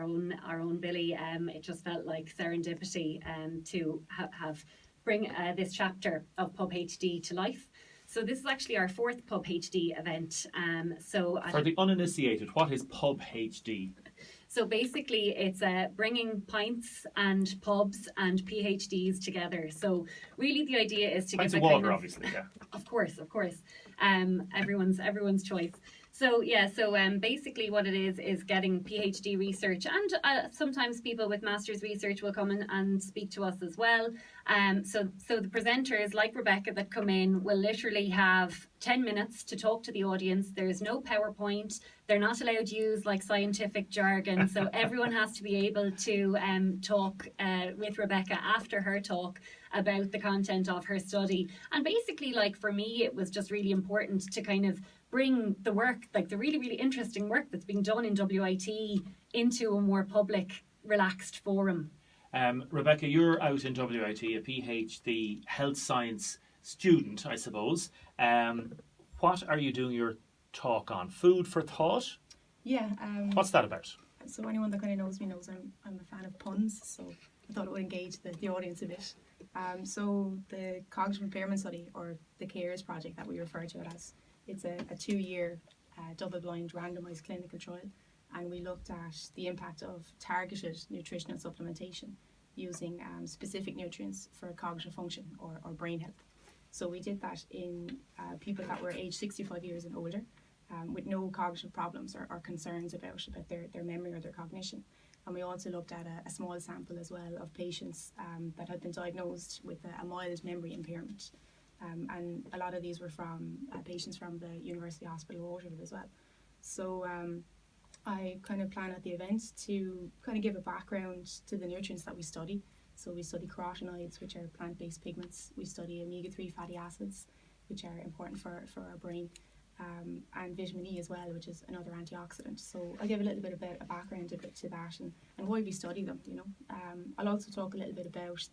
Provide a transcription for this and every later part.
own Billy. It just felt like serendipity to have bring this chapter of PUBHD to life. So this is actually our fourth PUBHD event. For the uninitiated, what is PUBHD? So basically, it's bringing pints and pubs and PhDs together. So really, the idea is to pints give of water, obviously, yeah. Of course. Everyone's choice. So yeah, basically what it is getting PhD research, and sometimes people with master's research will come in and speak to us as well. So the presenters, like Rebecca, that come in will literally have 10 minutes to talk to the audience. There's no PowerPoint. They're not allowed to use like scientific jargon. So everyone has to be able to talk with Rebecca after her talk about the content of her study. And basically, like for me, it was just really important to kind of bring the work, like the really, really interesting work that's being done in WIT, into a more public, relaxed forum. Rebecca, you're out in WIT, a PhD health science student, I suppose. What are you doing your talk on? Food for thought? Yeah. What's that about? So anyone that kind of knows me knows I'm a fan of puns, so I thought it would engage the audience a bit. So the Cognitive Impairment Study, or the CARES project that we refer to it as, it's a 2-year double-blind randomised clinical trial, and we looked at the impact of targeted nutritional supplementation using specific nutrients for cognitive function or brain health. So we did that in people that were aged 65 years and older, with no cognitive problems or concerns about their memory or their cognition. And we also looked at a small sample as well of patients that had been diagnosed with a mild memory impairment. And a lot of these were from patients from the University Hospital Waterford as well. So I kind of plan at the event to kind of give a background to the nutrients that we study. So we study carotenoids, which are plant-based pigments. We study omega-3 fatty acids, which are important for our brain. And vitamin E as well, which is another antioxidant. So I'll give a little bit about a background to that and why we study them, you know. I'll also talk a little bit about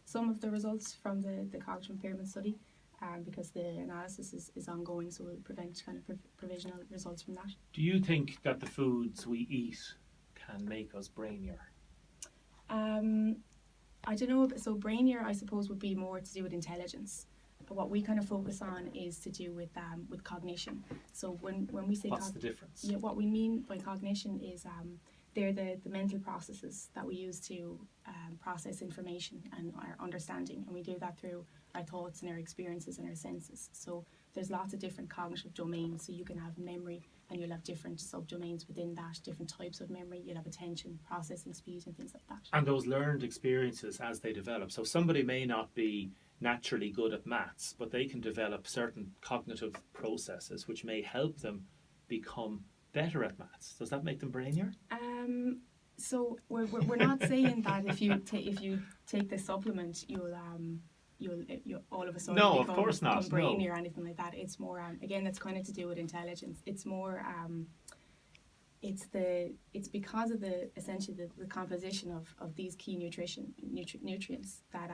some of the results from the cognitive impairment study, because the analysis is ongoing, so we'll prevent kind of provisional results from that. Do you think that the foods we eat can make us brainier? I don't know. So brainier, I suppose, would be more to do with intelligence. What we kind of focus on is to do with cognition. So when we say what's the difference? Yeah, what we mean by cognition is they're the mental processes that we use to process information and our understanding, and we do that through our thoughts and our experiences and our senses. So there's lots of different cognitive domains. So you can have memory, and you'll have different subdomains within that, different types of memory. You'll have attention, processing speed, and things like that. And those learned experiences as they develop. So somebody may not be naturally good at maths, but they can develop certain cognitive processes which may help them become better at maths. Does that make them brainier? So we're not saying that if you take the supplement you'll all of a sudden become brainy or anything like that. It's more again, it's kind of to do with intelligence. It's more it's because of essentially the composition of these key nutrients that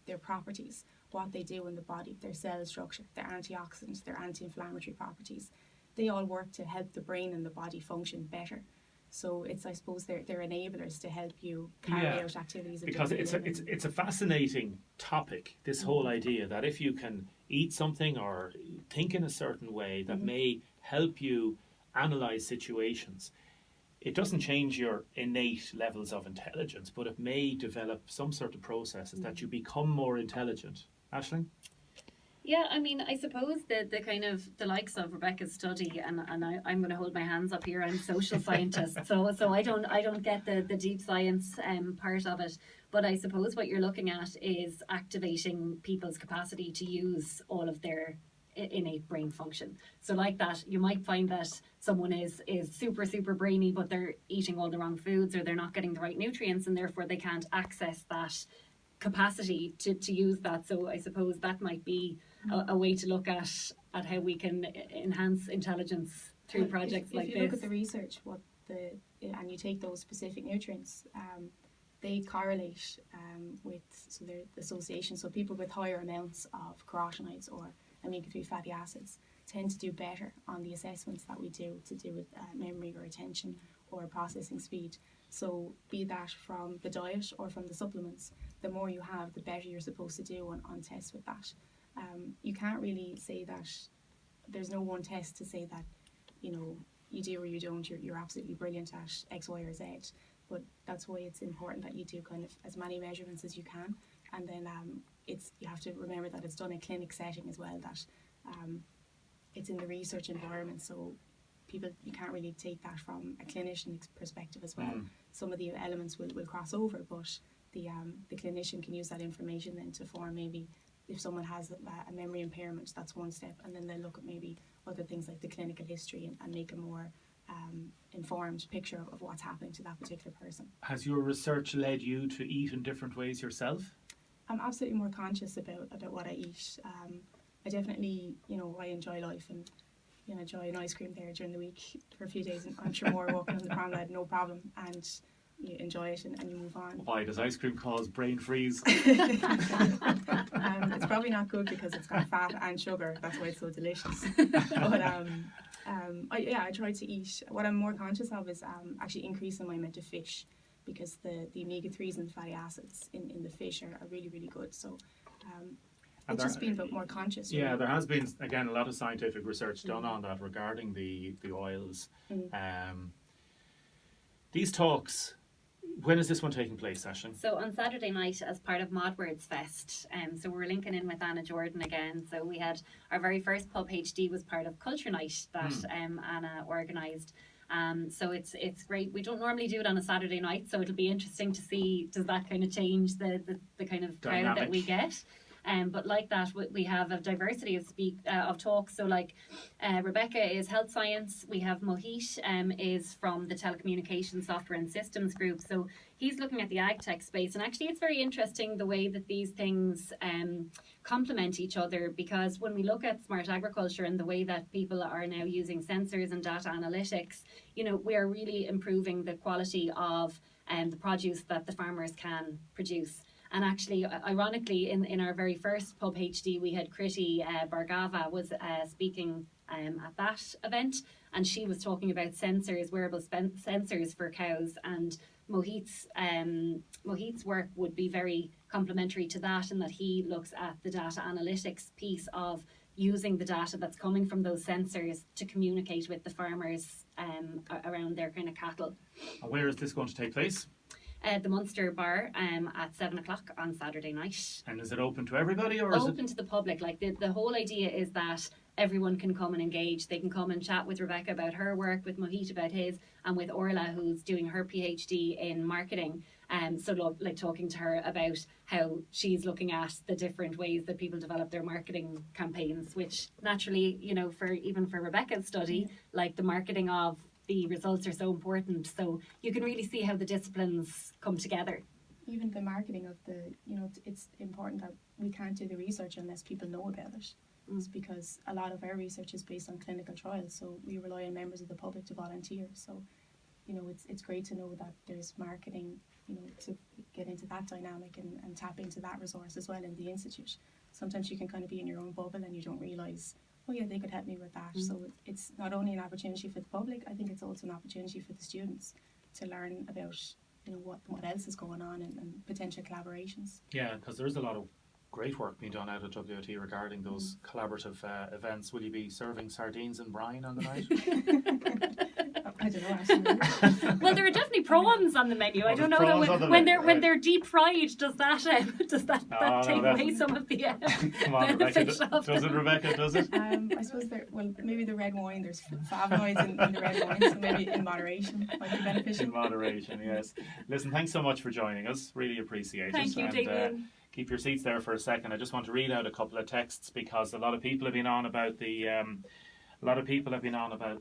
their properties, what they do in the body, their cell structure, their antioxidants, their anti-inflammatory properties, they all work to help the brain and the body function better. So it's, I suppose, they're enablers to help you carry out activities. Because it's a fascinating topic, this whole idea that if you can eat something or think in a certain way that may help you analyse situations, it doesn't change your innate levels of intelligence, but it may develop some sort of processes that you become more intelligent. Aisling? Yeah, I mean, I suppose the kind of the likes of Rebecca's study, and I'm going to hold my hands up here. I'm a social scientist, so I don't get the deep science part of it. But I suppose what you're looking at is activating people's capacity to use all of their innate brain function. So like that, you might find that someone is super brainy, but they're eating all the wrong foods, or they're not getting the right nutrients, and therefore they can't access that capacity to use that. So I suppose that might be a way to look at how we can enhance intelligence through projects like this. If you look at the research, and you take those specific nutrients, they correlate with their association. So people with higher amounts of carotenoids or omega-3 fatty acids tend to do better on the assessments that we do to do with memory or attention or processing speed. So be that from the diet or from the supplements, the more you have, the better you're supposed to do on tests with that. You can't really say that there's no one test to say that, you know, you do or you don't, you're absolutely brilliant at X, Y, or Z. But that's why it's important that you do kind of as many measurements as you can. And then you have to remember that it's done in a clinic setting as well, that it's in the research environment. So you can't really take that from a clinician's perspective as well. Some of the elements will cross over, but the clinician can use that information then to form maybe, if someone has a memory impairment, that's one step, and then they'll look at maybe other things like the clinical history and make a more informed picture of what's happening to that particular person. Has your research led you to eat in different ways yourself? I'm absolutely more conscious about what I eat. I definitely, I enjoy life, and enjoy an ice cream there during the week for a few days, and I'm sure more walking on the promenade, no problem, and you enjoy it and you move on. Why does ice cream cause brain freeze? It's probably not good because it's got fat and sugar. That's why it's so delicious. But I try to eat. What I'm more conscious of is actually increasing my amount of fish, because the omega-3s and the fatty acids in the fish are really, really good. So it's just being a bit more conscious. Yeah, there has been, again, a lot of scientific research done on that regarding the oils. These talks, when is this one taking place, Aisling? So on Saturday night as part of ModWords Fest. So we're linking in with Anna Jordan again. So we had our very first PUBHD was part of Culture Night that Anna organised. So it's great. We don't normally do it on a Saturday night, so it'll be interesting to see, does that kind of change the kind of crowd Dynamic that we get. But like that, we have a diversity of talks. So like Rebecca is health science. We have Mohit is from the telecommunications software and systems group. So he's looking at the ag tech space. And actually it's very interesting the way that these things complement each other, because when we look at smart agriculture and the way that people are now using sensors and data analytics, we are really improving the quality of the produce that the farmers can produce. And actually, ironically, in our very first PUBHD, we had Kriti Bhargava was speaking at that event, and she was talking about sensors, wearable sensors for cows, and Mohit's work would be very complementary to that, in that he looks at the data analytics piece of using the data that's coming from those sensors to communicate with the farmers around their kind of cattle. And where is this going to take place? The Munster Bar at 7 o'clock on Saturday night. And is it open to everybody, or is open to the public? Like the whole idea is that everyone can come and engage. They can come and chat with Rebecca about her work, with Mohit about his, and with Orla, who's doing her PhD in marketing. So like talking to her about how she's looking at the different ways that people develop their marketing campaigns, which naturally, for Rebecca's study, like the marketing of the results are so important. So you can really see how the disciplines come together. Even the marketing of it's important that we can't do the research unless people know about it. It's because a lot of our research is based on clinical trials, so we rely on members of the public to volunteer. So it's great to know that there's marketing, to get into that dynamic and tap into that resource as well in the institute. Sometimes you can kind of be in your own bubble and you don't realise, oh yeah, they could help me with that. So it's not only an opportunity for the public, I think it's also an opportunity for the students to learn about what else is going on and potential collaborations. Yeah, because there is a lot of great work being done out at WOT regarding those collaborative events. Will you be serving sardines and brine on the night? I don't know, actually. Well, there are definitely prawns on the menu. I don't know when they're deep fried. Does that take away some of the Come on, Rebecca, does it, Rebecca? Does it? I suppose maybe the red wine. There's flavonoids in the red wine, so maybe in moderation might be beneficial. In moderation, yes. Listen, thanks so much for joining us. Really appreciate it. Thank you, Damien. Keep your seats there for a second. I just want to read out a couple of texts, because a lot of people have been on about